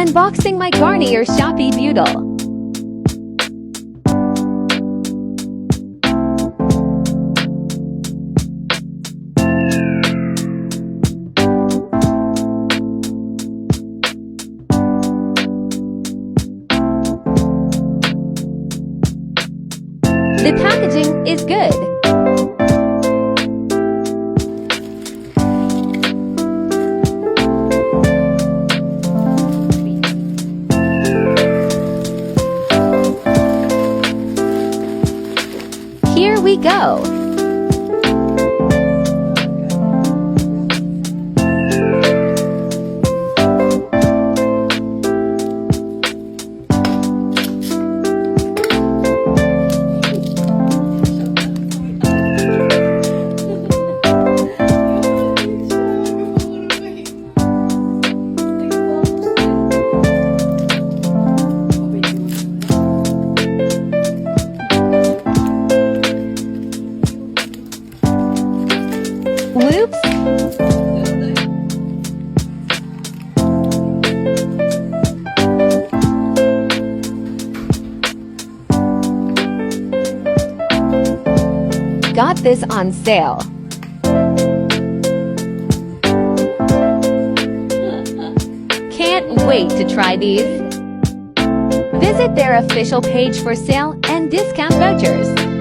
Unboxing my Garnier Shoppee Butyl. The packaging is good. Here we go. Whoops! Got this on sale. Can't wait to try these. Visit their official page for sale and discount vouchers.